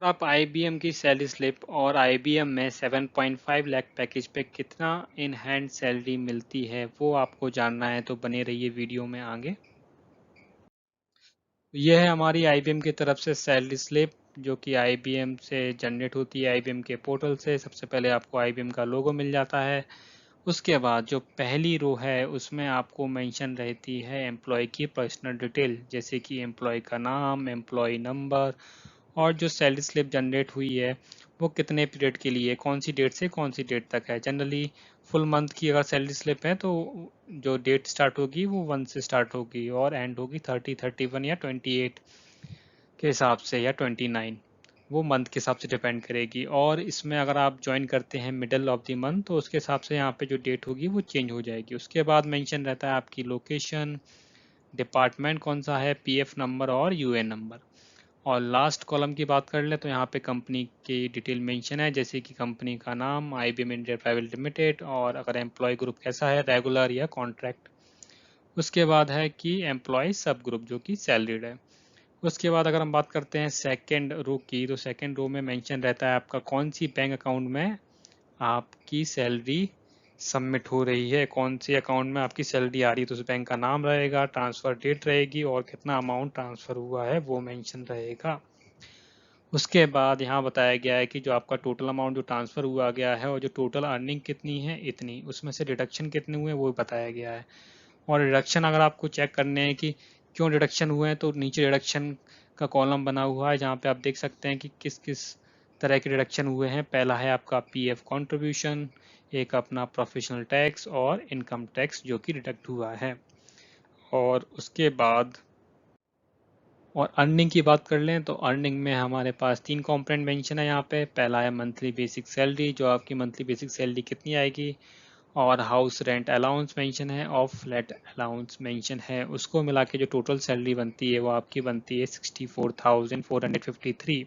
आप आईबीएम की salary slip और आईबीएम में 7.5 लाख पैकेज पे कितना इन हैंड सैलरी मिलती है वो आपको जानना है तो बने रहिए वीडियो में आगे। यह है हमारी आईबीएम की तरफ से सैलरी स्लिप जो कि आईबीएम से जनरेट होती है। आईबीएम के पोर्टल से सबसे पहले आपको आईबीएम का लोगो मिल जाता है। उसके बाद जो पहली रो है उसमें आपको मेंशन रहती है एम्प्लॉय की पर्सनल डिटेल, जैसे कि एम्प्लॉय का नाम, एम्प्लॉय नंबर और जो सैलरी स्लिप जनरेट हुई है वो कितने पीरियड के लिए, कौन सी डेट से कौन सी डेट तक है। जनरली फुल मंथ की अगर सैलरी स्लिप है तो जो डेट स्टार्ट होगी वो 1 से स्टार्ट होगी और एंड होगी 30, 31 या 28 के हिसाब से या 29, वो मंथ के हिसाब से डिपेंड करेगी। और इसमें अगर आप ज्वाइन करते हैं मिडल ऑफ द मंथ तो उसके हिसाब से यहाँ पे जो डेट होगी वो चेंज हो जाएगी। उसके बाद मेंशन रहता है आपकी लोकेशन, डिपार्टमेंट कौन सा है, पीएफ नंबर और यूएन नंबर। और लास्ट कॉलम की बात कर ले तो यहाँ पे कंपनी की डिटेल मेंशन है, जैसे कि कंपनी का नाम आईबीएम इंडिया प्राइवेट लिमिटेड और अगर एम्प्लॉय ग्रुप कैसा है, रेगुलर या कॉन्ट्रैक्ट। उसके बाद है कि एम्प्लॉय सब ग्रुप जो कि सैलरीड है। उसके बाद अगर हम बात करते हैं सेकेंड रो की, तो सेकेंड रो में मेंशन रहता है आपका कौन सी बैंक अकाउंट में आपकी सैलरी सबमिट हो रही है, कौन सी अकाउंट में आपकी सैलरी आ रही है। तो उस बैंक का नाम रहेगा, ट्रांसफ़र डेट रहेगी और कितना अमाउंट ट्रांसफ़र हुआ है वो मेंशन रहेगा। उसके बाद यहाँ बताया गया है कि जो आपका टोटल अमाउंट जो ट्रांसफ़र हुआ गया है और जो टोटल अर्निंग कितनी है इतनी, उसमें से डिडक्शन कितने हुए वो बताया गया है। और डिडक्शन अगर आपको चेक करने हैं कि क्यों डिडक्शन हुए हैं तो नीचे डिडक्शन का कॉलम बना हुआ है जहाँ पे आप देख सकते हैं कि किस किस तरह के डिडक्शन हुए हैं। पहला है आपका पीएफ कंट्रीब्यूशन, एक अपना प्रोफेशनल टैक्स और इनकम टैक्स जो कि डिडक्ट हुआ है। और उसके बाद और अर्निंग की बात कर लें तो अर्निंग में हमारे पास 3 कंपोनेंट मेंशन है यहाँ पे। पहला है मंथली बेसिक सैलरी, जो आपकी मंथली बेसिक सैलरी कितनी आएगी, और हाउस रेंट अलाउंस मेंशन है और फ्लैट अलाउंस मेंशन है। उसको मिला के जो टोटल सैलरी बनती है वो आपकी बनती है 64,453।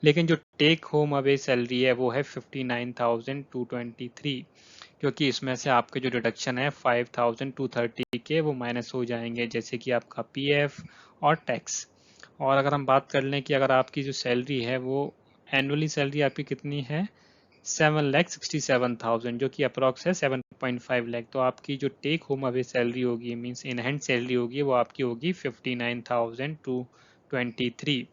लेकिन जो टेक होम अवे सैलरी है वो है 59,223, क्योंकि इसमें से आपके जो डिडक्शन है 5,230 के वो माइनस हो जाएंगे, जैसे कि आपका पीएफ और टैक्स। और अगर हम बात कर लें कि अगर आपकी जो सैलरी है वो एनुअली सैलरी आपकी कितनी है 7,67,000, जो कि अप्रॉक्स है 7.5 लाख, तो आपकी जो टेक होम अवे सैलरी होगी मीन्स इन हैंड सैलरी होगी वो आपकी होगी 59,223।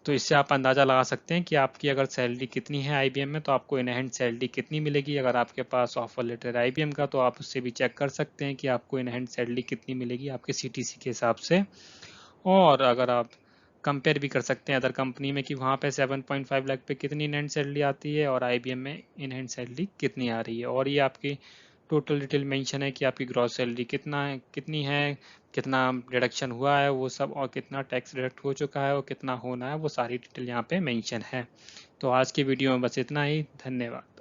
तो इससे आप अंदाज़ा लगा सकते हैं कि आपकी अगर सैलरी कितनी है आईबीएम में तो आपको इन हैंड सैलरी कितनी मिलेगी। अगर आपके पास ऑफर लेटर है आईबीएम का तो आप उससे भी चेक कर सकते हैं कि आपको इन हैंड सैलरी कितनी मिलेगी आपके सीटीसी के हिसाब से। और अगर आप कंपेयर भी कर सकते हैं अदर कंपनी में कि वहाँ पे 7.5 लाख पे कितनी इन हैंड सैलरी आती है और आईबीएम में इन हैंड सैलरी कितनी आ रही है। और ये आपकी टोटल डिटेल मेंशन है कि आपकी ग्रॉस सैलरी कितना है, कितनी है, कितना डिडक्शन हुआ है वो सब, और कितना टैक्स डिडक्ट हो चुका है और कितना होना है, वो सारी डिटेल यहाँ पे मेंशन है। तो आज की वीडियो में बस इतना ही। धन्यवाद।